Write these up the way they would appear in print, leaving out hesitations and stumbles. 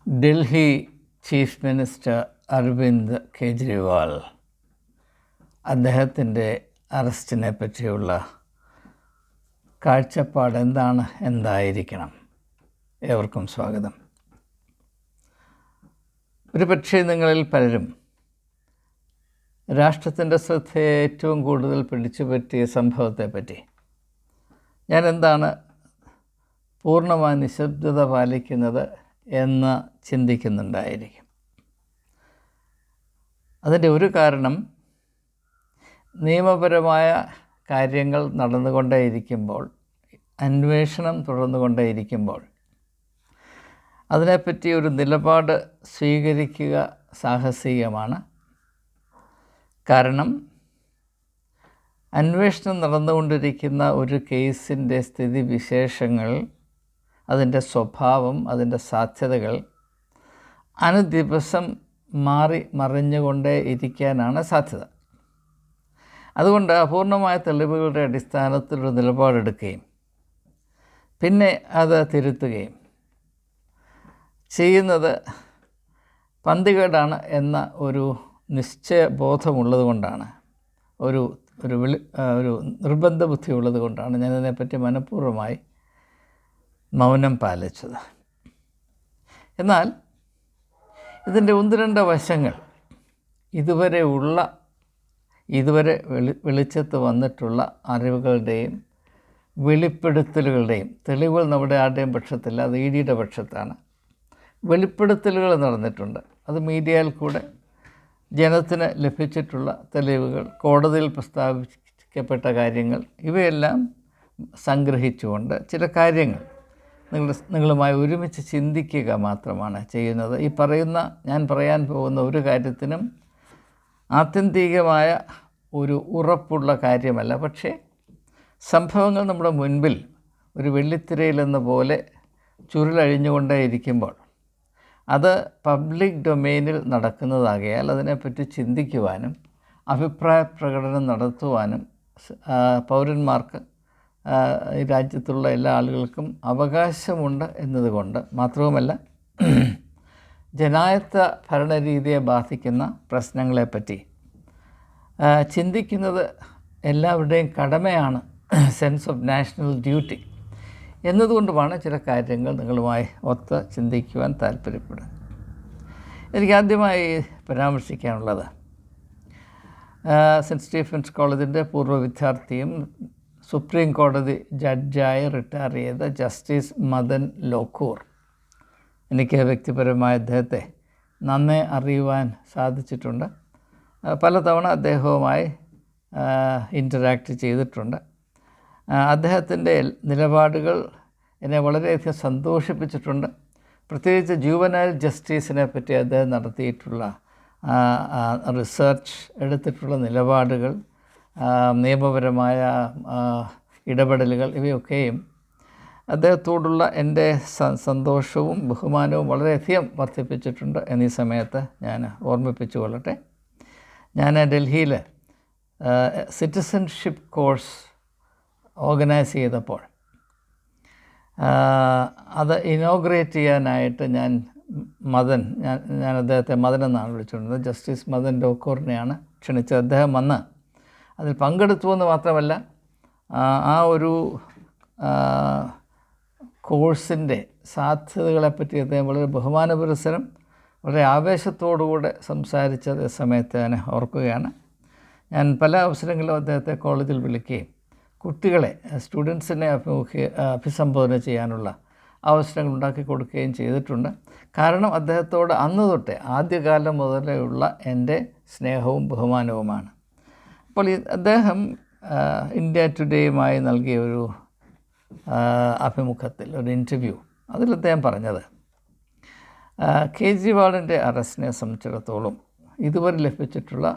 Delhi chief minister Aravind Kejriwal അദ്ദേഹത്തിൻ്റെ അറസ്റ്റിനെ പറ്റിയുള്ള കാഴ്ചപ്പാട് എന്തായിരിക്കണം? ഏവർക്കും സ്വാഗതം. ഒരുപക്ഷേ നിങ്ങളിൽ പലരും രാഷ്ട്രത്തിൻ്റെ ശ്രദ്ധയെ ഏറ്റവും കൂടുതൽ പിടിച്ചുപറ്റിയ സംഭവത്തെപ്പറ്റി ഞാൻ എന്താണ് പൂർണ്ണമായി നിശബ്ദത പാലിക്കുന്നത് എന്ന് ചിന്തിക്കുന്നുണ്ടായിരിക്കും. അതിൻ്റെ ഒരു കാരണം നിയമപരമായ കാര്യങ്ങൾ നടന്നുകൊണ്ടേയിരിക്കുമ്പോൾ, അന്വേഷണം തുടർന്നുകൊണ്ടേയിരിക്കുമ്പോൾ അതിനെപ്പറ്റി ഒരു നിലപാട് സ്വീകരിക്കുക സാഹസികമാണ്. കാരണം അന്വേഷണം നടന്നുകൊണ്ടിരിക്കുന്ന ഒരു കേസിൻ്റെ സ്ഥിതിവിശേഷങ്ങൾ, അതിൻ്റെ സ്വഭാവം, അതിൻ്റെ സാധ്യതകൾ അനുദിവസം മറിഞ്ഞുകൊണ്ടേ ഇരിക്കാനാണ് സാധ്യത. അതുകൊണ്ട് അപൂർണമായ തെളിവുകളുടെ അടിസ്ഥാനത്തിൽ ഒരു നിലപാടെടുക്കുകയും പിന്നെ അത് തിരുത്തുകയും ചെയ്യുന്നത് പന്തികേടാണ് എന്ന ഒരു നിശ്ചയബോധമുള്ളത് കൊണ്ടാണ്, ഒരു നിർബന്ധ ബുദ്ധി ഉള്ളത് കൊണ്ടാണ് ഞാനതിനെപ്പറ്റി മനഃപൂർവ്വമായി മൗനം പാലിച്ചത്. എന്നാൽ ഇതിൻ്റെ ഒന്ന് രണ്ട് വശങ്ങൾ ഇതുവരെ വെളിച്ചത്ത് വന്നിട്ടുള്ള അറിവുകളുടെയും വെളിപ്പെടുത്തലുകളുടെയും, തെളിവുകൾ നമ്മുടെ ആരുടെയും പക്ഷത്തില്ല, അത് EDയുടെ പക്ഷത്താണ്. വെളിപ്പെടുത്തലുകൾ നടന്നിട്ടുണ്ട്. അത് മീഡിയയിൽ കൂടെ ജനത്തിന് ലഭിച്ചിട്ടുള്ള തെളിവുകൾ, കോടതിയിൽ പ്രസ്താവിക്കപ്പെട്ട കാര്യങ്ങൾ, ഇവയെല്ലാം സംഗ്രഹിച്ചുകൊണ്ട് ചില കാര്യങ്ങൾ നിങ്ങളുമായി ഒരുമിച്ച് ചിന്തിക്കുക മാത്രമാണ് ചെയ്യുന്നത്. ഞാൻ പറയാൻ പോകുന്ന ഒരു കാര്യത്തിനും ആത്യന്തികമായ ഒരു ഉറപ്പുള്ള കാര്യമല്ല. പക്ഷേ സംഭവങ്ങൾ നമ്മുടെ മുൻപിൽ ഒരു വെള്ളിത്തിരയിലെന്ന പോലെ ചുരുളഴിഞ്ഞുകൊണ്ടേയിരിക്കുമ്പോൾ അത് പബ്ലിക് ഡൊമെയിനിൽ നടക്കുന്നതാകയാൽ അതിനെപ്പറ്റി ചിന്തിക്കുവാനും അഭിപ്രായ പ്രകടനം നടത്തുവാനും പൗരന്മാർക്ക്, ഈ രാജ്യത്തുള്ള എല്ലാ ആളുകൾക്കും അവകാശമുണ്ട് എന്നതുകൊണ്ട് മാത്രവുമല്ല, ജനായത്ത ഭരണരീതിയെ ബാധിക്കുന്ന പ്രശ്നങ്ങളെപ്പറ്റി ചിന്തിക്കുന്നത് എല്ലാവരുടെയും കടമയാണ്, സെൻസ് ഓഫ് നാഷണൽ ഡ്യൂട്ടി എന്നതുകൊണ്ടുമാണ് ചില കാര്യങ്ങൾ നിങ്ങളുമായി ഒത്ത് ചിന്തിക്കുവാൻ താല്പര്യപ്പെടുന്നത്. എനിക്ക് ആദ്യമായി പരാമർശിക്കാനുള്ളത് സെൻറ്റ് സ്റ്റീഫൻസ് കോളേജിൻ്റെ പൂർവ്വ വിദ്യാർത്ഥിയും സുപ്രീം കോടതി ജഡ്ജായി റിട്ടയർ ചെയ്ത ജസ്റ്റിസ് മദൻ ലോക്കൂർ. എനിക്ക് വ്യക്തിപരമായ അദ്ദേഹത്തെ നന്നേ അറിയുവാൻ സാധിച്ചിട്ടുണ്ട്. പലതവണ അദ്ദേഹവുമായി ഇൻറ്ററാക്ട് ചെയ്തിട്ടുണ്ട്. അദ്ദേഹത്തിൻ്റെ നിലപാടുകൾ എന്നെ വളരെയധികം സന്തോഷിപ്പിച്ചിട്ടുണ്ട്. പ്രത്യേകിച്ച് ജുവനൈൽ ജസ്റ്റിസിനെ പറ്റി അദ്ദേഹം നടത്തിയിട്ടുള്ള റിസർച്ച്, എടുത്തിട്ടുള്ള നിലപാടുകൾ, നിയമപരമായ ഇടപെടലുകൾ, ഇവയൊക്കെയും അദ്ദേഹത്തോടുള്ള എൻ്റെ സന്തോഷവും ബഹുമാനവും വളരെയധികം വർദ്ധിപ്പിച്ചിട്ടുണ്ട് എന്നീ സമയത്ത് ഞാൻ ഓർമ്മിപ്പിച്ചു കൊള്ളട്ടെ. ഞാൻ ഡൽഹിയിൽ സിറ്റിസൺഷിപ്പ് കോഴ്സ് ഓർഗനൈസ് ചെയ്തപ്പോൾ അത് ഇനോഗ്രേറ്റ് ചെയ്യാനായിട്ട് ഞാൻ അദ്ദേഹത്തെ മദൻ എന്നാണ് വിളിച്ചുകൊണ്ടിരുന്നത്. ജസ്റ്റിസ് മദൻ ലോക്കൂറിനെയാണ് ക്ഷണിച്ചത്. അദ്ദേഹം വന്ന് അതിൽ പങ്കെടുത്തു എന്ന് മാത്രമല്ല, ആ ഒരു കോഴ്സിൻ്റെ സാധ്യതകളെപ്പറ്റി അദ്ദേഹം വളരെ ബഹുമാനപുരസ്സരം, വളരെ ആവേശത്തോടുകൂടെ സംസാരിച്ച സമയത്ത് ഞാൻ ഓർക്കുകയാണ്. ഞാൻ പല അവസരങ്ങളിലും അദ്ദേഹത്തെ കോളേജിൽ വിളിക്കുകയും കുട്ടികളെ, സ്റ്റുഡൻസിനെ അഭിസംബോധന ചെയ്യാനുള്ള അവസരങ്ങൾ ഉണ്ടാക്കി കൊടുക്കുകയും ചെയ്തിട്ടുണ്ട്. കാരണം അദ്ദേഹത്തോട് അന്ന് തൊട്ടേ, ആദ്യകാലം മുതലേ ഉള്ള എൻ്റെ സ്നേഹവും ബഹുമാനവുമാണ്. അപ്പോൾ അദ്ദേഹം ഇന്ത്യ ടുഡേയുമായി നൽകിയ ഒരു അഭിമുഖത്തിൽ, ഒരു ഇൻ്റർവ്യൂ, അതിൽ അദ്ദേഹം പറഞ്ഞത് കേജ്രിവാളിൻ്റെ അറസ്റ്റിനെ സംബന്ധിച്ചിടത്തോളം ഇതുവരെ ലഭിച്ചിട്ടുള്ള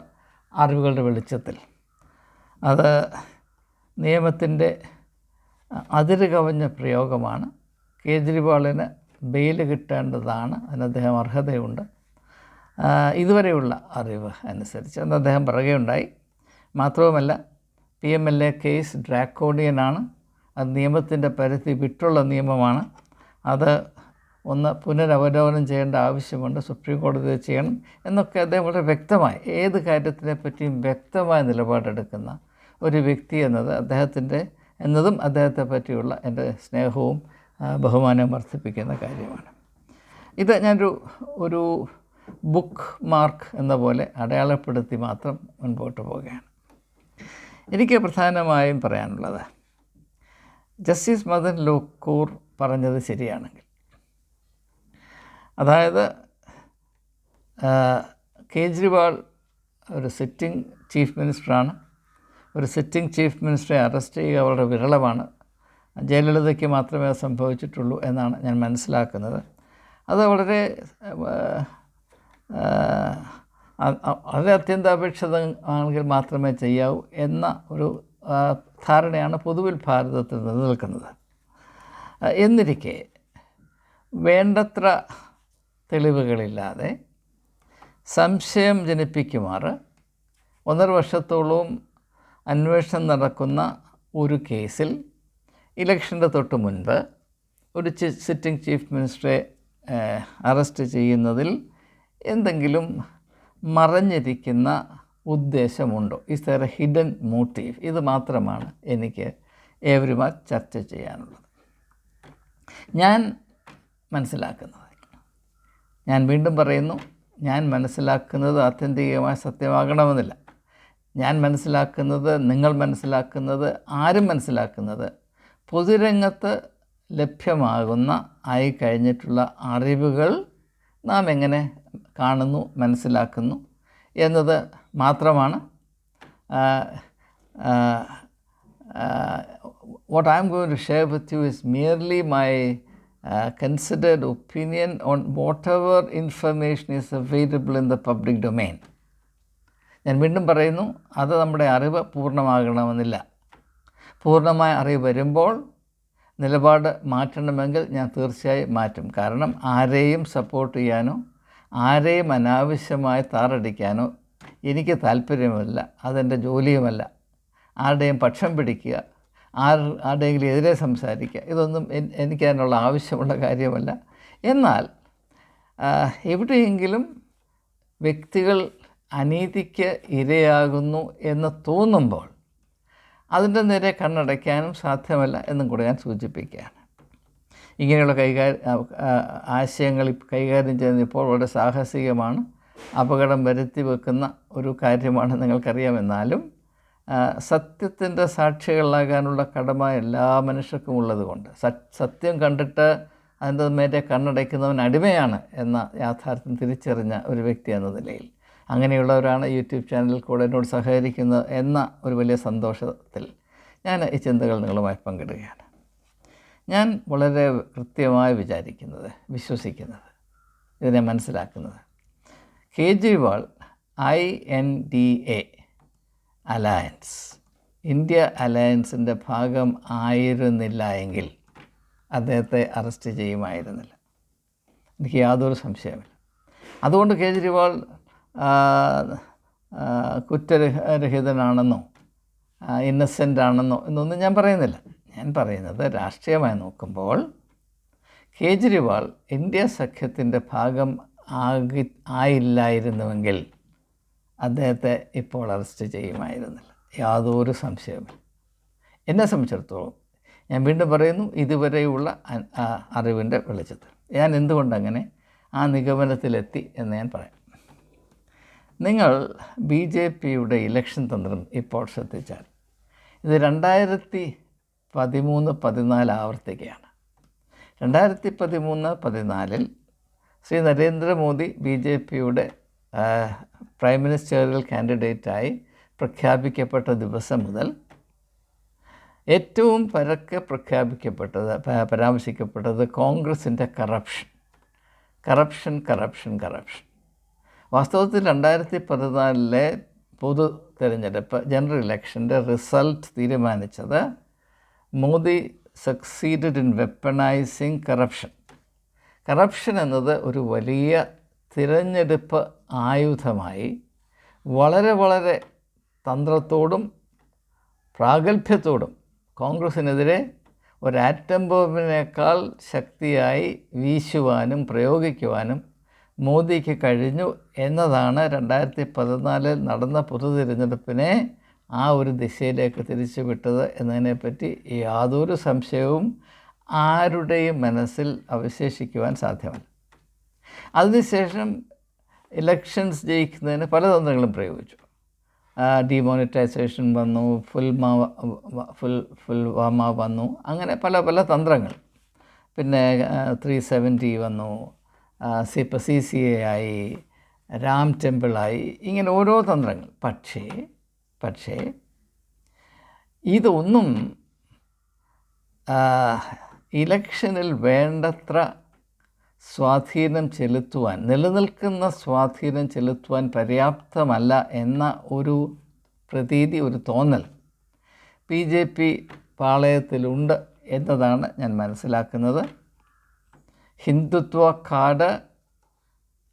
അറിവുകളുടെ വെളിച്ചത്തിൽ അത് നിയമത്തിൻ്റെ അതിര് കവിഞ്ഞ പ്രയോഗമാണ്. കേജ്രിവാളിന് ബെയിൽ കിട്ടേണ്ടതാണ്, അതിന് അദ്ദേഹം അർഹതയുണ്ട്, ഇതുവരെയുള്ള അറിവ് അനുസരിച്ച് എന്ന് അദ്ദേഹം പറയുകയുണ്ടായി. മാത്രവുമല്ല, PMLA കേസ് ഡ്രാക്കോണിയനാണ്, അത് നിയമത്തിൻ്റെ പരിധി വിട്ടുള്ള നിയമമാണ്, അത് ഒന്ന് പുനരവലോകനം ചെയ്യേണ്ട ആവശ്യമുണ്ട്, സുപ്രീം കോടതി ചെയ്യണം എന്നൊക്കെ അദ്ദേഹം വളരെ വ്യക്തമായി ഏത് കാര്യത്തിനെ പറ്റിയും വ്യക്തമായ നിലപാടെടുക്കുന്ന ഒരു വ്യക്തി എന്നതും അദ്ദേഹത്തെ പറ്റിയുള്ള എൻ്റെ സ്നേഹവും ബഹുമാനവും വർദ്ധിപ്പിക്കുന്ന കാര്യമാണ്. ഇത് ഒരു ബുക്ക് മാർക്ക് എന്ന പോലെ അടയാളപ്പെടുത്തി മാത്രം മുൻപോട്ട് പോവുകയാണ്. എനിക്ക് പ്രധാനമായും പറയാനുള്ളത്, ജസ്റ്റിസ് മദൻ ലോക്കൂർ പറഞ്ഞത് ശരിയാണെങ്കിൽ, അതായത് കേജ്രിവാൾ ഒരു സിറ്റിംഗ് ചീഫ് മിനിസ്റ്ററാണ്. ഒരു സിറ്റിംഗ് ചീഫ് മിനിസ്റ്ററെ അറസ്റ്റ് ചെയ്യുക വളരെ വിരളമാണ്. ജയലളിതയ്ക്ക് മാത്രമേ അത് സംഭവിച്ചിട്ടുള്ളൂ എന്നാണ് ഞാൻ മനസ്സിലാക്കുന്നത്. അത് വളരെ അത്യന്താപേക്ഷിതമാണെങ്കിൽ മാത്രമേ ചെയ്യാവൂ എന്ന ഒരു ധാരണയാണ് പൊതുവിൽ ഭാരതത്തിൽ നിലനിൽക്കുന്നത്. എന്നിരിക്കെ വേണ്ടത്ര തെളിവുകളില്ലാതെ സംശയം ജനിപ്പിക്കുമാറ് 1.5 വർഷത്തോളവും അന്വേഷണം നടക്കുന്ന ഒരു കേസിൽ ഇലക്ഷൻ്റെ തൊട്ട് മുൻപ് ഒരു സിറ്റിംഗ് ചീഫ് മിനിസ്റ്ററെ അറസ്റ്റ് ചെയ്യുന്നതിൽ എന്തെങ്കിലും മറഞ്ഞിരിക്കുന്ന ഉദ്ദേശമുണ്ടോ? Is there a hidden motive? ഇത് മാത്രമാണ് എനിക്ക് ഏവരുമായി ചർച്ച ചെയ്യാനുള്ളത്. ഞാൻ വീണ്ടും പറയുന്നു, ഞാൻ മനസ്സിലാക്കുന്നത് ആത്യന്തികമായി സത്യമാകണമെന്നില്ല. ഞാൻ മനസ്സിലാക്കുന്നത്, നിങ്ങൾ മനസ്സിലാക്കുന്നത്, ആരും മനസ്സിലാക്കുന്നത് പൊതുരംഗത്ത് ലഭ്യമാകുന്ന ആയി കഴിഞ്ഞിട്ടുള്ള അറിവുകൾ നാം എങ്ങനെ കാണുന്നു, മനസ്സിലാക്കുന്നു എന്നത് മാത്രമാണ്. What I am going to share with you is merely my considered opinion on whatever information is available in the public domain. ഞാൻ വീണ്ടും പറയുന്നു, അത് നമ്മുടെ അറിവ് പൂർണ്ണമാകണമെന്നില്ല. പൂർണ്ണമായ അറിവ് വരുമ്പോൾ നിലപാട് മാറ്റണമെങ്കിൽ ഞാൻ തീർച്ചയായും മാറ്റും. കാരണം ആരെയും സപ്പോർട്ട് ചെയ്യാനോ ആരെയും അനാവശ്യമായി താറടിക്കാനോ എനിക്ക് താല്പര്യമില്ല. അതെൻ്റെ ജോലിയുമല്ല. ആരുടെയും പക്ഷം പിടിക്കുക, ആരുടെയെങ്കിലും എതിരെ സംസാരിക്കുക, ഇതൊന്നും എനിക്ക് അതിനുള്ള ആവശ്യമുള്ള കാര്യമല്ല. എന്നാൽ എവിടെയെങ്കിലും വ്യക്തികൾ അനീതിക്ക് ഇരയാകുന്നു എന്ന് തോന്നുമ്പോൾ അതിൻ്റെ നേരെ കണ്ണടയ്ക്കാനും സാധ്യമല്ല എന്നും കൂടെ ഞാൻ സൂചിപ്പിക്കുകയാണ്. ഇങ്ങനെയുള്ള ആശയങ്ങൾ കൈകാര്യം ചെയ്യുന്നപ്പോൾ വളരെ സാഹസികമാണ്, അപകടം വരുത്തി വെക്കുന്ന ഒരു കാര്യമാണ്, നിങ്ങൾക്കറിയാമെന്നാലും സത്യത്തിൻ്റെ സാക്ഷികളാകാനുള്ള കടമ എല്ലാ മനുഷ്യർക്കും ഉള്ളതുകൊണ്ട് സത്യം കണ്ടിട്ട് അതിൻ്റെ മേലെ കണ്ണടയ്ക്കുന്നവൻ അടിമയാണ് എന്ന യാഥാർത്ഥ്യം തിരിച്ചറിഞ്ഞ ഒരു വ്യക്തി എന്ന നിലയിൽ അങ്ങനെയുള്ളവരാണ് യൂട്യൂബ് ചാനലിൽ കൂടെ എന്നോട് സഹകരിക്കുന്നത് എന്ന ഒരു വലിയ സന്തോഷത്തിൽ ഞാൻ ഈ ചിന്തകൾ നിങ്ങളുമായി പങ്കിടുകയാണ്. ഞാൻ വളരെ കൃത്യമായി വിശ്വസിക്കുന്നത്, ഇതിനെ മനസ്സിലാക്കുന്നത്, കേജ്രിവാൾ INDA അലയൻസ്, ഇന്ത്യ അലയൻസിൻ്റെ ഭാഗം ആയിരുന്നില്ല എങ്കിൽ അദ്ദേഹത്തെ അറസ്റ്റ് ചെയ്യുമായിരുന്നില്ല. എനിക്ക് യാതൊരു സംശയമില്ല. അതുകൊണ്ട് കേജ്രിവാൾ കുറ്റരഹിതനാണെന്നോ ഇന്നസെൻ്റ് ആണെന്നോ എന്നൊന്നും ഞാൻ പറയുന്നില്ല. ഞാൻ പറയുന്നത് രാഷ്ട്രീയമായി നോക്കുമ്പോൾ കേജ്രിവാൾ ഇന്ത്യ സഖ്യത്തിൻ്റെ ഭാഗം ആയില്ലായിരുന്നുവെങ്കിൽ അദ്ദേഹത്തെ ഇപ്പോൾ അറസ്റ്റ് ചെയ്യുമായിരുന്നില്ല, യാതൊരു സംശയമില്ല. എന്നെ സംബന്ധിച്ചിടത്തോളം ഞാൻ വീണ്ടും പറയുന്നു, ഇതുവരെയുള്ള അറിവിൻ്റെ വെളിച്ചത്തിൽ ഞാൻ എന്തുകൊണ്ടങ്ങനെ ആ നിഗമനത്തിലെത്തി എന്ന് ഞാൻ പറയാം. നിങ്ങൾ BJPയുടെ ഇലക്ഷൻ തന്ത്രം ഇപ്പോൾ ശ്രദ്ധിച്ചാൽ ഇത് 2013-14 ആവർത്തിക്കുകയാണ്. 2013-14 ശ്രീ നരേന്ദ്രമോദി BJPയുടെ പ്രൈം മിനിസ്റ്ററിയൽ കാൻഡിഡേറ്റായി പ്രഖ്യാപിക്കപ്പെട്ട ദിവസം മുതൽ ഏറ്റവും പരക്കെ പരാമർശിക്കപ്പെട്ടത് കോൺഗ്രസിൻ്റെ കറപ്ഷൻ. വാസ്തവത്തിൽ 2014 പൊതു തിരഞ്ഞെടുപ്പ് ജനറൽ ഇലക്ഷൻ്റെ റിസൾട്ട് തീരുമാനിച്ചത് മോദി സക്സീഡഡ് ഇൻ വെപ്പണൈസിങ് കറപ്ഷൻ എന്നത് ഒരു വലിയ തിരഞ്ഞെടുപ്പ് ആയുധമായി വളരെ വളരെ തന്ത്രത്തോടും പ്രാഗൽഭ്യത്തോടും കോൺഗ്രസ്സിനെതിരെ ഒരു ആറ്റം ബോംബിനേക്കാൾ ശക്തിയായി വീശുവാനും പ്രയോഗിക്കുവാനും മോദിക്ക് കഴിഞ്ഞു എന്നതാണ് 2014 നടന്ന പൊതു തിരഞ്ഞെടുപ്പിനെ ആ ഒരു ദിശയിലേക്ക് തിരിച്ചു വിട്ടത് എന്നതിനെപ്പറ്റി യാതൊരു സംശയവും ആരുടെയും മനസ്സിൽ അവശേഷിക്കുവാൻ സാധ്യമല്ല. അതിനുശേഷം ഇലക്ഷൻസ് ജയിക്കുന്നതിന് പല തന്ത്രങ്ങളും പ്രയോഗിച്ചു. ഡിമോണിറ്റൈസേഷൻ വന്നു, ഫുൽവാമ വന്നു, അങ്ങനെ പല പല തന്ത്രങ്ങൾ. പിന്നെ 370 വന്നു, CCA ആയി, രാം ടെമ്പിളായി, ഇങ്ങനെ ഓരോ തന്ത്രങ്ങൾ. പക്ഷേ ഇതൊന്നും ഇലക്ഷനിൽ വേണ്ടത്ര സ്വാധീനം ചെലുത്തുവാൻ, നിലനിൽക്കുന്ന സ്വാധീനം ചെലുത്തുവാൻ പര്യാപ്തമല്ല എന്ന ഒരു പ്രതീതി, ഒരു തോന്നൽ BJP പാളയത്തിലുണ്ട് എന്നതാണ് ഞാൻ മനസ്സിലാക്കുന്നത്. ഹിന്ദുത്വ കാർഡ്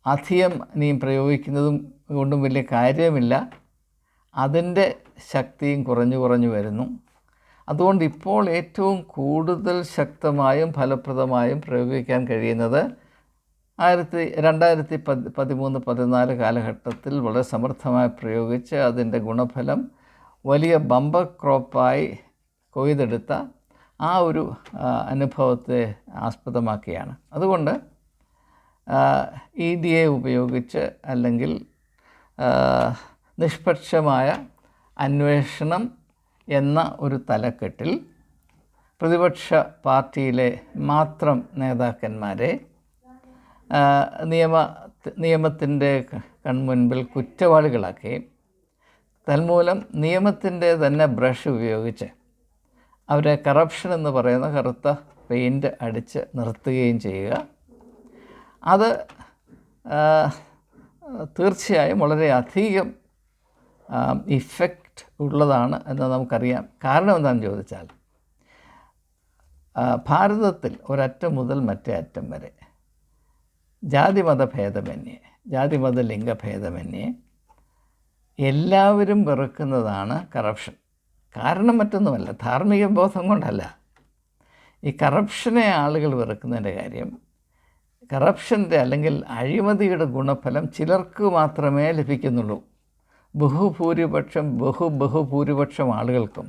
അധികം ഇനിയും പ്രയോഗിക്കുന്നതും കൊണ്ടും വലിയ കാര്യമില്ല. അതിൻ്റെ ശക്തിയും കുറഞ്ഞു വരുന്നു. അതുകൊണ്ട് ഇപ്പോൾ ഏറ്റവും കൂടുതൽ ശക്തമായും ഫലപ്രദമായും പ്രയോഗിക്കാൻ കഴിയുന്നത് 2013-14 കാലഘട്ടത്തിൽ വളരെ സമർത്ഥമായി പ്രയോഗിച്ച് അതിൻ്റെ ഗുണഫലം വലിയ ബമ്പർ ക്രോപ്പായി കൊയ്തെടുത്ത ആ ഒരു അനുഭവത്തെ ആസ്പദമാക്കിയാണ്. അതുകൊണ്ട് EDA ഉപയോഗിച്ച് അല്ലെങ്കിൽ നിഷ്പക്ഷമായ അന്വേഷണം എന്ന ഒരു തലക്കെട്ടിൽ പ്രതിപക്ഷ പാർട്ടിയിലെ മാത്രം നേതാക്കന്മാരെ നിയമത്തിൻ്റെ കൺമുൻപിൽ കുറ്റവാളികളാക്കി, തന്മൂലം നിയമത്തിൻ്റെ തന്നെ ബ്രഷ് ഉപയോഗിച്ച് അവരെ കറപ്ഷൻ എന്ന് പറയുന്ന കറുത്ത പെയിൻറ്റ് അടിച്ച് നിർത്തുകയും ചെയ്യുക, അത് തീർച്ചയായും വളരെയധികം ഇഫക്റ്റ് ഉള്ളതാണ് എന്ന് നമുക്കറിയാം. കാരണം എന്താണെന്ന് ചോദിച്ചാൽ, ഭാരതത്തിൽ ഒരറ്റം മുതൽ മറ്റേ അറ്റം വരെ ജാതിമത ലിംഗഭേദമന്യേ എല്ലാവരും വെറുക്കുന്നതാണ് കറപ്ഷൻ. കാരണം മറ്റൊന്നുമല്ല, ധാർമ്മിക ബോധം കൊണ്ടല്ല. ഈ കറപ്ഷനെ ആളുകൾ വെറുക്കുന്നതിൻ്റെ കാര്യം, കറപ്ഷൻ്റെ അല്ലെങ്കിൽ അഴിമതിയുടെ ഗുണഫലം ചിലർക്ക് മാത്രമേ ലഭിക്കുന്നുള്ളൂ. ബഹുഭൂരിപക്ഷം ആളുകൾക്കും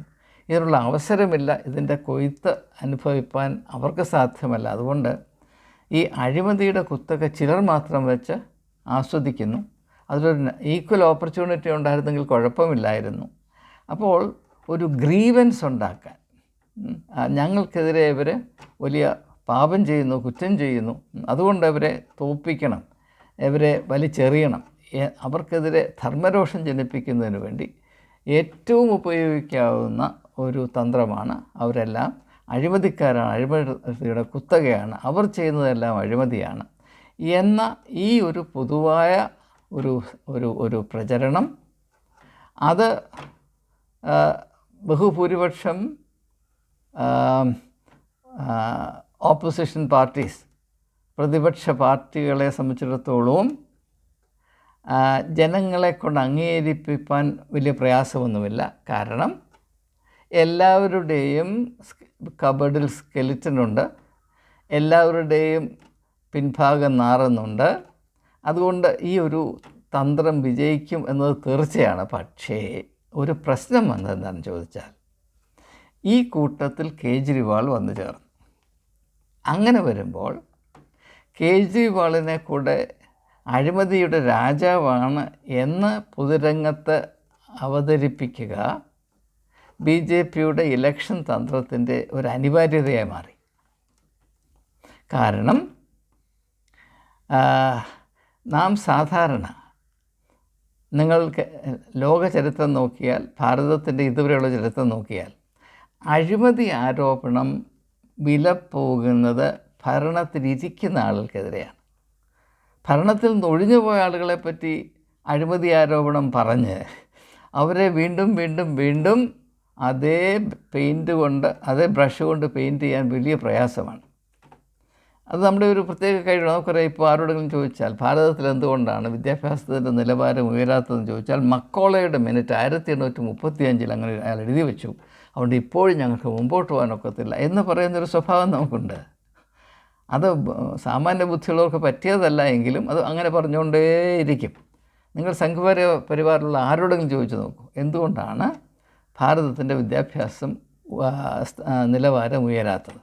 ഇതിനുള്ള അവസരമില്ല, ഇതിൻ്റെ കൊയ്ത്ത് അനുഭവിപ്പാൻ അവർക്ക് സാധ്യമല്ല. അതുകൊണ്ട് ഈ അഴിമതിയുടെ കുത്തൊക്കെ ചിലർ മാത്രം വെച്ച് ആസ്വദിക്കുന്നു. അതിലൊരു ഈക്വൽ ഓപ്പർച്യൂണിറ്റി ഉണ്ടായിരുന്നെങ്കിൽ കുഴപ്പമില്ലായിരുന്നു. അപ്പോൾ ഒരു ഗ്രീവൻസ് ഉണ്ടാക്കാൻ, ഞങ്ങൾക്കെതിരെ ഇവർ വലിയ പാപം ചെയ്യുന്നു, കുറ്റം ചെയ്യുന്നു, അതുകൊണ്ട് അവരെ തോൽപ്പിക്കണം, ഇവരെ വലിച്ചെറിയണം, അവർക്കെതിരെ ധർമ്മരോഷം ജനിപ്പിക്കുന്നതിന് വേണ്ടി ഏറ്റവും ഉപയോഗിക്കാവുന്ന ഒരു തന്ത്രമാണ്. അവരെല്ലാം അഴിമതിക്കാരാണ്, അഴിമതിയുടെ കുത്തകയാണ്, അവർ ചെയ്യുന്നതെല്ലാം അഴിമതിയാണ് എന്ന ഈ ഒരു പൊതുവായ ഒരു പ്രചരണം, അത് ബഹുഭൂരിപക്ഷം ഓപ്പോസിഷൻ പാർട്ടീസ്, പ്രതിപക്ഷ പാർട്ടികളെ സംബന്ധിച്ചിടത്തോളവും ജനങ്ങളെ കൊണ്ട് അംഗീകരിപ്പിക്കാൻ വലിയ പ്രയാസമൊന്നുമില്ല. കാരണം എല്ലാവരുടെയും കബഡിൽ സ്കെലിറ്റനുണ്ട്, എല്ലാവരുടെയും പിൻഭാഗം നാറുന്നുണ്ട്. അതുകൊണ്ട് ഈ ഒരു തന്ത്രം വിജയിക്കും എന്നത് തീർച്ചയാണ്. പക്ഷേ ഒരു പ്രശ്നം വന്നതെന്താണെന്ന് ചോദിച്ചാൽ, ഈ കൂട്ടത്തിൽ കേജ്രിവാൾ വന്നു ചേർന്നു. അങ്ങനെ വരുമ്പോൾ കേജ്രിവാളിനെ കൂടെ അഴിമതിയുടെ രാജാവാണ് എന്ന് പൊതുരംഗത്ത് അവതരിപ്പിക്കുക BJPയുടെ ഇലക്ഷൻ തന്ത്രത്തിൻ്റെ ഒരു അനിവാര്യതയായി മാറി. കാരണം നാം സാധാരണ, നിങ്ങൾക്ക് ലോക ചരിത്രം നോക്കിയാൽ, ഭാരതത്തിൻ്റെ ഇതുവരെയുള്ള ചരിത്രം നോക്കിയാൽ, അഴിമതി ആരോപണം വിലപ്പോകുന്നത് ഭരണത്തിലിരിക്കുന്ന ആളുകൾക്കെതിരെയാണ്. ഭരണത്തിൽ നിന്ന് ഒഴിഞ്ഞുപോയ ആളുകളെപ്പറ്റി അഴിമതി ആരോപണം പറഞ്ഞ് അവരെ വീണ്ടും അതേ പെയിൻറ്റ് കൊണ്ട്, അതേ ബ്രഷ് കൊണ്ട് പെയിൻറ്റ് ചെയ്യാൻ വലിയ പ്രയാസമാണ്. അത് നമ്മുടെ ഒരു പ്രത്യേക കഴിവാണ്. നമുക്കറിയാം, ഇപ്പോൾ ആരോടെങ്കിലും ചോദിച്ചാൽ ഭാരതത്തിൽ എന്തുകൊണ്ടാണ് വിദ്യാഭ്യാസത്തിൻ്റെ നിലവാരം ഉയരാത്തതെന്ന് ചോദിച്ചാൽ, മക്കോളയുടെ മിനിറ്റ് 1835 അങ്ങനെ അയാൾ എഴുതി വെച്ചു. അതുകൊണ്ട് ഇപ്പോഴും ഞങ്ങൾക്ക് മുമ്പോട്ട് പോകാനൊക്കത്തില്ല എന്ന് പറയുന്നൊരു സ്വഭാവം നമുക്കുണ്ട്. അത് സാമാന്യ ബുദ്ധിയുള്ളവർക്ക് പറ്റിയതല്ല എങ്കിലും അത് അങ്ങനെ പറഞ്ഞുകൊണ്ടേയിരിക്കും. നിങ്ങൾ സംഘപരിവാറിലുള്ള ആരോടെങ്കിലും ചോദിച്ചു നോക്കൂ, എന്തുകൊണ്ടാണ് ഭാരതത്തിൻ്റെ വിദ്യാഭ്യാസം നിലവാരം ഉയരാത്തത്?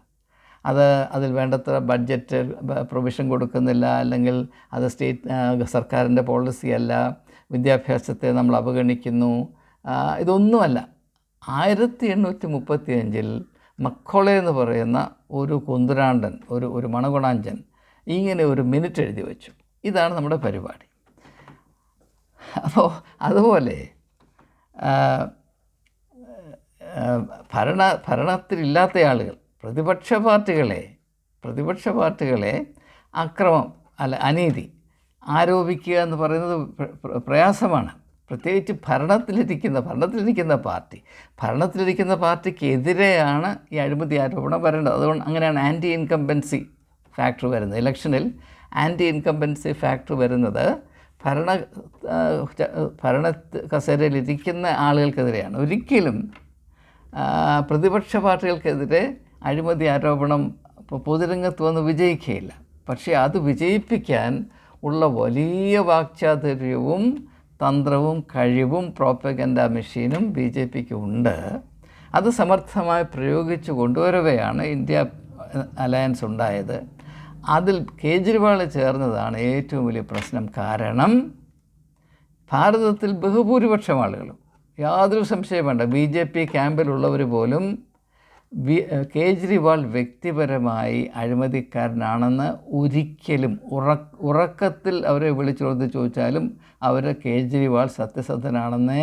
അതിൽ വേണ്ടത്ര ബഡ്ജറ്റ് പ്രൊവിഷൻ കൊടുക്കുന്നില്ല, അല്ലെങ്കിൽ അത് സർക്കാരിൻ്റെ പോളിസിയല്ല, വിദ്യാഭ്യാസത്തെ നമ്മൾ അവഗണിക്കുന്നു, ഇതൊന്നുമല്ല. 1835 മക്കോളെ എന്ന് പറയുന്ന ഒരു കുന്തുരാണ്ടൻ, ഒരു മണഗുണാഞ്ചൻ ഇങ്ങനെ ഒരു മിനിറ്റ് എഴുതി വെച്ചു, ഇതാണ് നമ്മുടെ പരിപാടി. അപ്പോൾ അതുപോലെ ഭരണത്തിലില്ലാത്ത ആളുകൾ പ്രതിപക്ഷ പാർട്ടികളെ അക്രമം അനീതി ആരോപിക്കുക എന്ന് പറയുന്നത് പ്രയാസമാണ്. പ്രത്യേകിച്ച് ഭരണത്തിലിരിക്കുന്ന പാർട്ടിക്കെതിരെയാണ് ഈ അഴിമതി ആരോപണം വരേണ്ടത്. അതുകൊണ്ട് അങ്ങനെയാണ് ആൻറ്റി ഇൻകംബൻസി ഫാക്ടർ വരുന്നത്. ഇലക്ഷനിൽ ആൻറ്റി ഇൻകംബൻസി ഫാക്ടർ വരുന്നത് ഭരണ കസേരയിലിരിക്കുന്ന ആളുകൾക്കെതിരെയാണ്. ഒരിക്കലും പ്രതിപക്ഷ പാർട്ടികൾക്കെതിരെ അഴിമതി ആരോപണം പൊതുരംഗത്ത് വന്ന് വിജയിക്കുകയില്ല. പക്ഷേ അത് വിജയിപ്പിക്കാൻ ഉള്ള വലിയ വാക്ചാതുര്യവും തന്ത്രവും കഴിവും പ്രോപ്പഗൻഡ മെഷീനും BJPക്ക് ഉണ്ട്. അത് സമർത്ഥമായി പ്രയോഗിച്ചു കൊണ്ടുവരവെയാണ് ഇന്ത്യ അലയൻസ് ഉണ്ടായത്. അതിൽ കേജ്രിവാൾ ചേർന്നതാണ് ഏറ്റവും വലിയ പ്രശ്നം. കാരണം ഭാരതത്തിൽ ബഹുഭൂരിപക്ഷം ആളുകളും, യാതൊരു സംശയം വേണ്ട, BJP ക്യാമ്പിലുള്ളവർ പോലും കേജ്രിവാൾ വ്യക്തിപരമായി അഴിമതിക്കാരനാണെന്ന് ഒരിക്കലും ഉറക്കത്തിൽ അവരെ വിളിച്ചു ചോദിച്ചാലും അവർ കേജ്രിവാൾ സത്യസന്ധനാണെന്നേ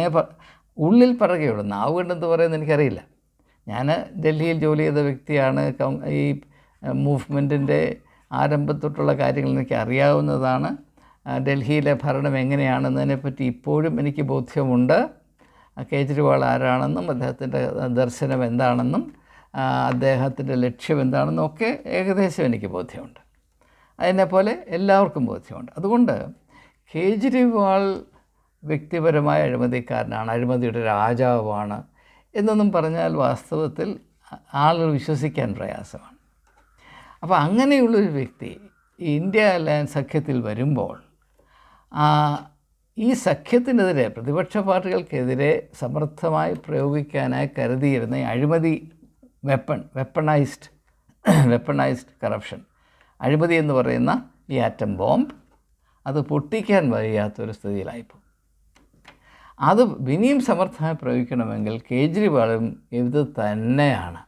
ഉള്ളിൽ പറയുകയുള്ളൂ. നാവ് കൊണ്ടെന്ന് പറയുന്നത് എനിക്കറിയില്ല. ഞാൻ ഡൽഹിയിൽ ജോലി ചെയ്ത വ്യക്തിയാണ്. ഈ മൂവ്മെൻറ്റിൻ്റെ ആരംഭത്തൊട്ടുള്ള കാര്യങ്ങൾ എനിക്ക് അറിയാവുന്നതാണ്. ഡൽഹിയിലെ ഭരണം എങ്ങനെയാണെന്നതിനെപ്പറ്റി ഇപ്പോഴും എനിക്ക് ബോധ്യമുണ്ട്. കേജ്രിവാൾ ആരാണെന്നും അദ്ദേഹത്തിൻ്റെ ദർശനം എന്താണെന്നും അദ്ദേഹത്തിൻ്റെ ലക്ഷ്യം എന്താണെന്നും ഒക്കെ ഏകദേശം എനിക്ക് ബോധ്യമുണ്ട്. അതിനെപ്പോലെ എല്ലാവർക്കും ബോധ്യമുണ്ട്. അതുകൊണ്ട് കേജ്രിവാൾ വ്യക്തിപരമായ അഴിമതിക്കാരനാണ്, അഴിമതിയുടെ രാജാവാണ് എന്നൊന്നും പറഞ്ഞാൽ വാസ്തവത്തിൽ ആളുകൾ വിശ്വസിക്കാൻ പ്രയാസമാണ്. അപ്പോൾ അങ്ങനെയുള്ളൊരു വ്യക്തി ഇന്ത്യ അലയൻസ് സഖ്യത്തിൽ വരുമ്പോൾ ഈ സഖ്യത്തിനെതിരെ, പ്രതിപക്ഷ പാർട്ടികൾക്കെതിരെ സമർത്ഥമായി പ്രയോഗിക്കാനായി കരുതിയിരുന്ന അഴിമതി വെപ്പണൈസ്ഡ് കറപ്ഷൻ, അഴിമതി എന്ന് പറയുന്ന ഈ ആറ്റം ബോംബ്, അത് പൊട്ടിക്കാൻ വയ്യാത്തൊരു സ്ഥിതിയിലായിപ്പോൾ. അത് ഇനിയും സമർത്ഥമായി പ്രയോഗിക്കണമെങ്കിൽ കേജ്രിവാളും ഇത് തന്നെയാണ്.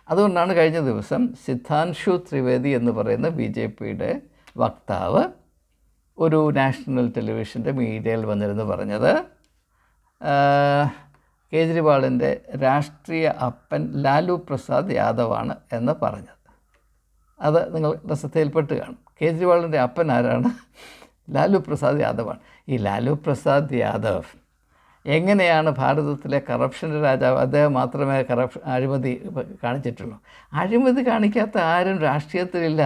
അതുകൊണ്ടാണ് കഴിഞ്ഞ ദിവസം സിദ്ധാൻഷു ത്രിവേദി എന്ന് പറയുന്ന BJPയുടെ വക്താവ് ഒരു നാഷണൽ ടെലിവിഷൻ്റെ മീഡിയയിൽ വന്നിരുന്ന് പറഞ്ഞത് കേജ്രിവാളിൻ്റെ രാഷ്ട്രീയ അപ്പൻ ലാലു പ്രസാദ് യാദവാണ് എന്ന് പറഞ്ഞത്. അത് നിങ്ങളുടെ ശ്രദ്ധയിൽപ്പെട്ട് കാണും. കേജ്രിവാളിൻ്റെ അപ്പൻ ആരാണ്? ലാലു പ്രസാദ് യാദവാണ്. ഈ ലാലു പ്രസാദ് യാദവ് എങ്ങനെയാണ് ഭാരതത്തിലെ കറപ്ഷൻ്റെ രാജാവ്? അദ്ദേഹം മാത്രമേ അഴിമതി കാണിച്ചിട്ടുള്ളൂ. അഴിമതി കാണിക്കാത്ത ആരും രാഷ്ട്രീയത്തിലില്ല.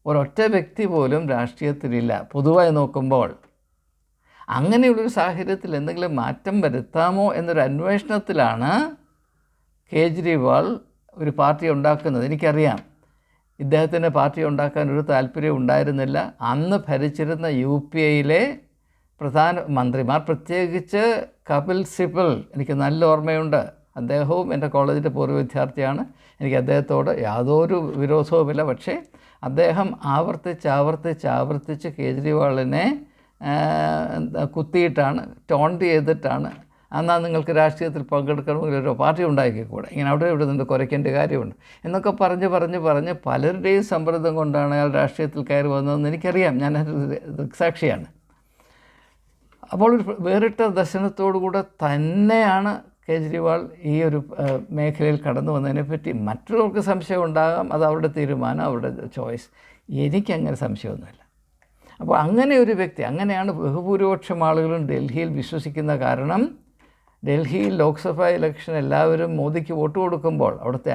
ഒരൊറ്റ വ്യക്തി പോലും രാഷ്ട്രീയത്തിലില്ല പൊതുവായി നോക്കുമ്പോൾ. അങ്ങനെയുള്ളൊരു സാഹചര്യത്തിൽ എന്തെങ്കിലും മാറ്റം വരുത്താമോ എന്നൊരു അന്വേഷണത്തിലാണ് കേജ്രിവാൾ ഒരു പാർട്ടി ഉണ്ടാക്കുന്നത്. എനിക്കറിയാം, ഇദ്ദേഹത്തിന് പാർട്ടി ഉണ്ടാക്കാൻ ഒരു താല്പര്യം ഉണ്ടായിരുന്നില്ല. അന്ന് ഭരിച്ചിരുന്ന UPയിലെ പ്രധാനമന്ത്രിമാർ, പ്രത്യേകിച്ച് കപിൽ സിബൽ, എനിക്ക് നല്ല ഓർമ്മയുണ്ട്. അദ്ദേഹവും എൻ്റെ കോളേജിൻ്റെ പൂർവ്വ വിദ്യാർത്ഥിയാണ്. എനിക്ക് അദ്ദേഹത്തോട് യാതൊരു വിരോധവുമില്ല. പക്ഷേ അദ്ദേഹം ആവർത്തിച്ച് കേജ്രിവാളിനെ കുത്തിയിട്ടാണ്, ടോണ്ട് ചെയ്തിട്ടാണ്, എന്നാൽ നിങ്ങൾക്ക് രാഷ്ട്രീയത്തിൽ പങ്കെടുക്കണമെങ്കിൽ ഒരു പാർട്ടി ഉണ്ടാക്കിക്കൂടെ, ഇങ്ങനെ അവിടെ ഇവിടെ നിന്ന് കുറയ്ക്കേണ്ട കാര്യമുണ്ട് എന്നൊക്കെ പറഞ്ഞ് പലരുടെയും സമ്മർദ്ദം കൊണ്ടാണ് അയാൾ രാഷ്ട്രീയത്തിൽ കയറി വന്നതെന്ന് എനിക്കറിയാം. ഞാൻ സാക്ഷിയാണ്. അപ്പോൾ ഒരു വേറിട്ട ദർശനത്തോടുകൂടെ തന്നെയാണ് കേജ്രിവാൾ ഈ ഒരു മേഖലയിൽ കടന്നു വന്നതിനെപ്പറ്റി മറ്റുള്ളവർക്ക് സംശയം ഉണ്ടാകാം. അത് അവരുടെ തീരുമാനം, അവരുടെ ചോയ്സ്. എനിക്കങ്ങനെ സംശയമൊന്നുമില്ല. അപ്പോൾ അങ്ങനെ ഒരു വ്യക്തി, അങ്ങനെയാണ് ബഹുഭൂരിപക്ഷം ആളുകളും ഡൽഹിയിൽ വിശ്വസിക്കുന്ന. കാരണം ഡൽഹിയിൽ ലോക്സഭാ ഇലക്ഷൻ എല്ലാവരും മോദിക്ക് വോട്ട് കൊടുക്കുമ്പോൾ അവിടുത്തെ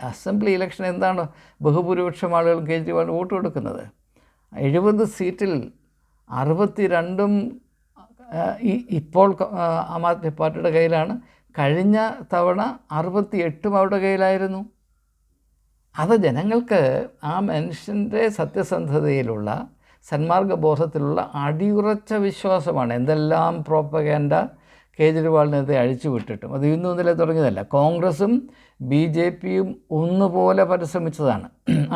അസംബ്ലി ഇലക്ഷൻ എന്താണ് ബഹുഭൂരിപക്ഷം ആളുകളും കേജ്രിവാളിന് വോട്ട് കൊടുക്കുന്നത്? 70 സീറ്റിൽ 62 ഇപ്പോൾ ആം ആദ്മി പാർട്ടിയുടെ കയ്യിലാണ്. കഴിഞ്ഞ തവണ 68 അവരുടെ കയ്യിലായിരുന്നു. അത് ജനങ്ങൾക്ക് ആ മനുഷ്യൻ്റെ സത്യസന്ധതയിലുള്ള സന്മാർഗബോധത്തിലുള്ള അടിയുറച്ച വിശ്വാസമാണ്. എന്തെല്ലാം പ്രോപ്പഗാൻഡ കേജ്രിവാളിനെതിരെ അഴിച്ചു വിട്ടിട്ടും അത് ഇന്നും ഇന്നലെ തുടങ്ങിയതല്ല. കോൺഗ്രസും BJPയും ഒന്നുപോലെ പരിശ്രമിച്ചതാണ്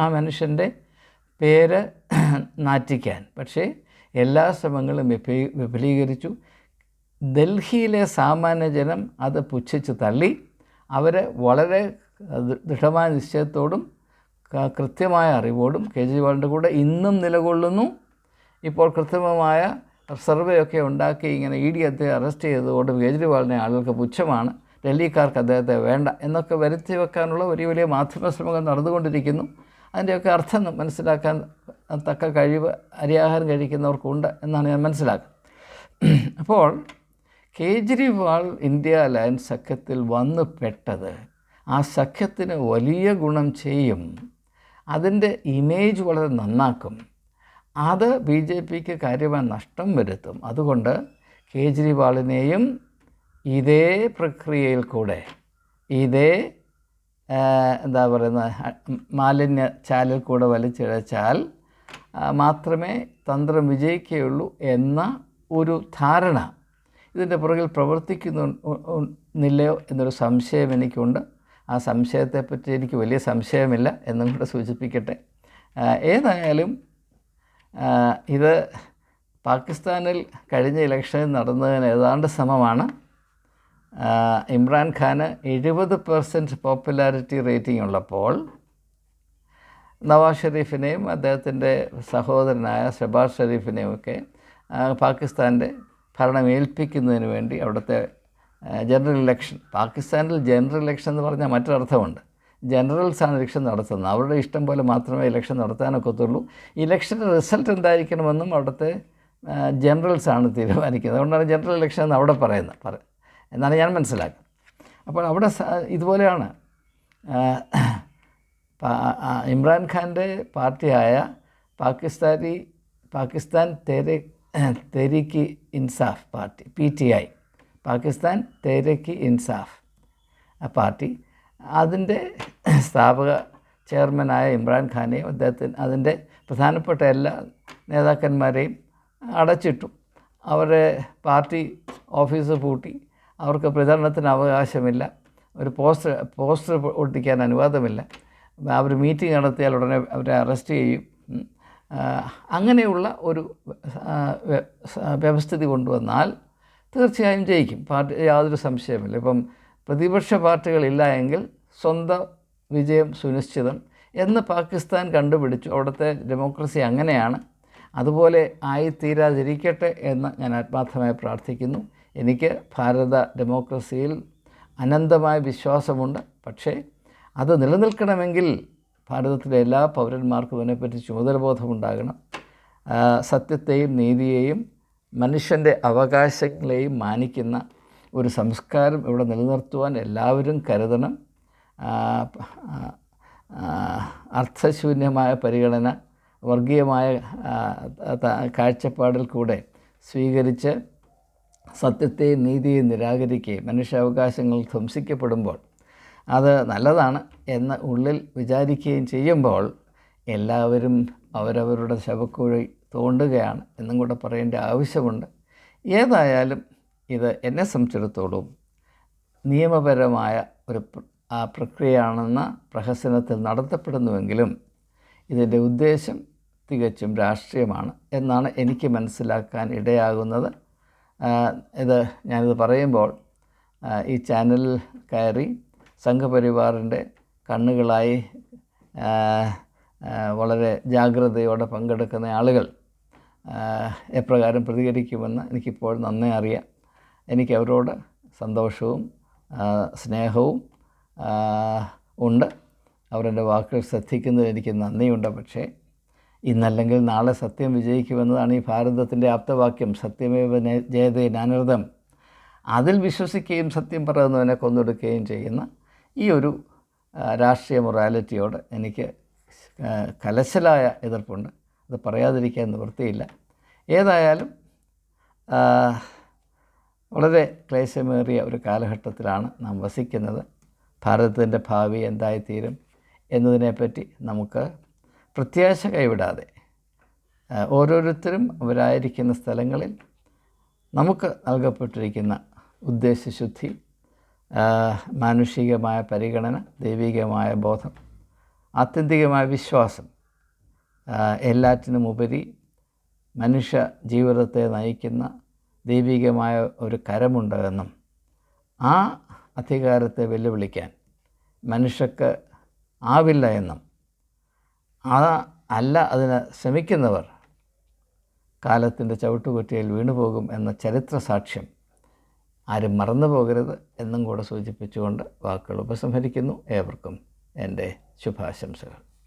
ആ മനുഷ്യൻ്റെ പേര് നാറ്റിക്കാൻ. പക്ഷേ എല്ലാ ശ്രമങ്ങളും വിഫലീകരിച്ചു. ഡൽഹിയിലെ സാമാന്യ ജനം അത് പുച്ഛിച്ച് തള്ളി. അവർ വളരെ ദൃഢമായ നിശ്ചയത്തോടും കൃത്യമായ അറിവോടും കേജ്രിവാളിൻ്റെ കൂടെ ഇന്നും നിലകൊള്ളുന്നു. ഇപ്പോൾ കൃത്രിമമായ സർവേ ഒക്കെ ഉണ്ടാക്കി ഇങ്ങനെ ED അദ്ദേഹം അറസ്റ്റ് ചെയ്തതുകൊണ്ട് കേജ്രിവാളിനെ ആളുകൾക്ക് പുച്ഛമാണ്, ഡൽഹിക്കാർക്ക് അദ്ദേഹത്തെ വേണ്ട എന്നൊക്കെ വരുത്തി വെക്കാനുള്ള വലിയ വലിയ മാധ്യമ ശ്രമങ്ങൾ നടന്നുകൊണ്ടിരിക്കുന്നു. അതിൻ്റെയൊക്കെ അർത്ഥം മനസ്സിലാക്കാൻ തക്ക കഴിവ് അരിയാഹാരം കഴിക്കുന്നവർക്കുണ്ട് എന്നാണ് ഞാൻ മനസ്സിലാക്കുന്നത്. അപ്പോൾ കേജ്രിവാൾ ഇന്ത്യ അലയൻസ് സഖ്യത്തിൽ വന്നു പെട്ടത് ആ സഖ്യത്തിന് വലിയ ഗുണം ചെയ്യും. അതിൻ്റെ ഇമേജ് വളരെ നന്നാക്കും. അത് BJPക്ക് കാര്യമായ നഷ്ടം വരുത്തും. അതുകൊണ്ട് കേജ്രിവാളിനെയും ഇതേ പ്രക്രിയയിൽ കൂടെ ഇതേ എന്താ പറയുന്നത് മാലിന്യ ചാലിൽ കൂടെ വലിച്ചിഴച്ചാൽ മാത്രമേ തന്ത്രം വിജയിക്കുകയുള്ളൂ എന്ന ഒരു ധാരണ ഇതിൻ്റെ പുറകിൽ പ്രവർത്തിക്കുന്നില്ലയോ എന്നൊരു സംശയം എനിക്കുണ്ട്. ആ സംശയത്തെപ്പറ്റി എനിക്ക് വലിയ സംശയമില്ല എന്നും കൂടെ സൂചിപ്പിക്കട്ടെ. ഏതായാലും ഇത് പാകിസ്ഥാനിൽ കഴിഞ്ഞ ഇലക്ഷനിൽ നടന്നതിന് ഏതാണ്ട് സമമാണ്. ഇമ്രാൻഖാന് 70% പോപ്പുലാരിറ്റി റേറ്റിംഗ് ഉള്ളപ്പോൾ നവാസ് ഷെരീഫിനെയും അദ്ദേഹത്തിൻ്റെ സഹോദരനായ ഷെബാസ് ഷെരീഫിനെയും ഒക്കെ പാകിസ്ഥാൻ്റെ ഭരണം ഏൽപ്പിക്കുന്നതിന് വേണ്ടി അവിടുത്തെ ജനറൽ ഇലക്ഷൻ, പാകിസ്ഥാനിൽ ജനറൽ ഇലക്ഷൻ എന്ന് പറഞ്ഞാൽ മറ്റൊരർത്ഥമുണ്ട്. ജനറൽസാണ് ഇലക്ഷൻ നടത്തുന്നത്. അവരുടെ ഇഷ്ടം പോലെ മാത്രമേ ഇലക്ഷൻ നടത്താനൊക്കത്തുള്ളൂ. ഇലക്ഷൻ്റെ റിസൾട്ട് എന്തായിരിക്കണമെന്നും അവിടുത്തെ ജനറൽസാണ് തീരുമാനിക്കുന്നത്. അതുകൊണ്ടാണ് ജനറൽ ഇലക്ഷൻ എന്ന് അവിടെ പറയുന്നത് എന്നാണ് ഞാൻ മനസ്സിലാക്കുന്നത്. അപ്പോൾ അവിടെ ഇതുപോലെയാണ് ഇമ്രാൻഖാൻ്റെ പാർട്ടിയായ Pakistan Tehreek Insaf party PTI, Pakistan Tehreek Insaf party, അതിൻ്റെ സ്ഥാപക ചെയർമാനായ ഇമ്രാൻഖാനെയും അതിൻ്റെ പ്രധാനപ്പെട്ട എല്ലാ നേതാക്കന്മാരെയും അടച്ചിട്ടു. അവരെ പാർട്ടി ഓഫീസ് പൂട്ടി. അവർക്ക് പ്രചരണത്തിന് അവകാശമില്ല. ഒരു പോസ്റ്റർ ഒട്ടിക്കാൻ അനുവാദമില്ല. അവർ മീറ്റിംഗ് നടത്തിയാൽ ഉടനെ അവരെ അറസ്റ്റ് ചെയ്യും. അങ്ങനെയുള്ള ഒരു വ്യവസ്ഥിതി കൊണ്ടുവന്നാൽ തീർച്ചയായും ജയിക്കും പാർട്ടി, യാതൊരു സംശയമില്ല. ഇപ്പം പ്രതിപക്ഷ പാർട്ടികളില്ല എങ്കിൽ സ്വന്തം വിജയം സുനിശ്ചിതം എന്ന് പാകിസ്ഥാൻ കണ്ടുപിടിച്ചു. അവിടുത്തെ ഡെമോക്രസി അങ്ങനെയാണ്. അതുപോലെ ആയിത്തീരാതിരിക്കട്ടെ എന്ന് ഞാൻ ആത്മാർത്ഥമായി പ്രാർത്ഥിക്കുന്നു. എനിക്ക് ഭാരത ഡെമോക്രസിയിൽ അനന്തമായ വിശ്വാസമുണ്ട്. പക്ഷേ അത് നിലനിൽക്കണമെങ്കിൽ ഭാരതത്തിലെ എല്ലാ പൗരന്മാർക്കും അതിനെപ്പറ്റി ചുമതലബോധമുണ്ടാകണം. സത്യത്തെയും നീതിയെയും മനുഷ്യൻ്റെ അവകാശങ്ങളെയും മാനിക്കുന്ന ഒരു സംസ്കാരം ഇവിടെ നിലനിർത്തുവാൻ എല്ലാവരും കരുതണം. അർത്ഥശൂന്യമായ പരിഗണന, വർഗീയമായ കാഴ്ചപ്പാടിൽ കൂടെ സ്വീകരിച്ച് സത്യത്തെയും നീതിയെയും നിരാകരിക്കുകയും മനുഷ്യാവകാശങ്ങൾ ധ്വംസിക്കപ്പെടുമ്പോൾ അത് നല്ലതാണ് എന്ന് ഉള്ളിൽ വിചാരിക്കുകയും ചെയ്യുമ്പോൾ എല്ലാവരും അവരവരുടെ ശവക്കുഴി തോണ്ടുകയാണ് എന്നും കൂടെ പറയേണ്ട ആവശ്യമുണ്ട്. ഏതായാലും ഇത് എന്നെ സംബന്ധിച്ചിടത്തോളം നിയമപരമായ ഒരു പ്രക്രിയയാണെന്ന പ്രഹസനത്തിൽ നടത്തപ്പെടുന്നുവെങ്കിലും ഇതിൻ്റെ ഉദ്ദേശം തികച്ചും രാഷ്ട്രീയമാണ് എന്നാണ് എനിക്ക് മനസ്സിലാക്കാൻ ഇടയാകുന്നത്. ഞാനിത് പറയുമ്പോൾ ഈ ചാനലിൽ കയറി സംഘപരിവാറിൻ്റെ കണ്ണുകളായി വളരെ ജാഗ്രതയോടെ പങ്കെടുക്കുന്ന ആളുകൾ എപ്രകാരം പ്രതികരിക്കുമെന്ന് എനിക്കിപ്പോൾ നന്നേ അറിയാം. എനിക്ക് അവരോട് സന്തോഷവും സ്നേഹവും ഉണ്ട്. അവരെൻ്റെ വാക്കുകൾ ശ്രദ്ധിക്കുന്നതിൽ എനിക്ക് നന്ദിയുണ്ട്. പക്ഷേ ഇന്നല്ലെങ്കിൽ നാളെ സത്യം വിജയിക്കുമെന്നതാണ് ഈ ഭാരതത്തിൻ്റെ ആപ്തവാക്യം. സത്യമേവ ജയതേ നാനൃതം. അതിൽ വിശ്വസിക്കുകയും സത്യം പറയുന്നവനെ കൊന്നൊടുക്കുകയും ചെയ്യുന്ന ഈ ഒരു രാഷ്ട്രീയ മൊറാലിറ്റിയോട് എനിക്ക് കലശലായ എതിർപ്പുണ്ട്. അത് പറയാതിരിക്കാൻ നിവൃത്തിയില്ല. ഏതായാലും വളരെ ക്ലേശമേറിയ ഒരു കാലഘട്ടത്തിലാണ് നാം വസിക്കുന്നത്. ഭാരതത്തിൻ്റെ ഭാവി എന്തായിത്തീരും എന്നതിനെപ്പറ്റി നമുക്ക് പ്രത്യാശ കൈവിടാതെ ഓരോരുത്തരും അവരായിരിക്കുന്ന സ്ഥലങ്ങളിൽ നമുക്ക് നൽകപ്പെട്ടിരിക്കുന്ന ഉദ്ദേശശുദ്ധി, മാനുഷികമായ പരിഗണന, ദൈവികമായ ബോധം, ആത്യന്തികമായ വിശ്വാസം, എല്ലാറ്റിനുമുപരി മനുഷ്യ ജീവിതത്തെ നയിക്കുന്ന ദൈവികമായ ഒരു കരമുണ്ട് എന്നും ആ അധികാരത്തെ വെല്ലുവിളിക്കാൻ മനുഷ്യർക്ക് ആവില്ല എന്നും അതിന് ശ്രമിക്കുന്നവർ കാലത്തിൻ്റെ ചവിട്ടുകുറ്റിയിൽ വീണുപോകും എന്ന ചരിത്ര സാക്ഷ്യം ആരും മറന്നു പോകരുത് എന്നും കൂടെ സൂചിപ്പിച്ചുകൊണ്ട് വാക്കുകൾ ഉപസംഹരിക്കുന്നു. ഏവർക്കും എൻ്റെ ശുഭാശംസകൾ.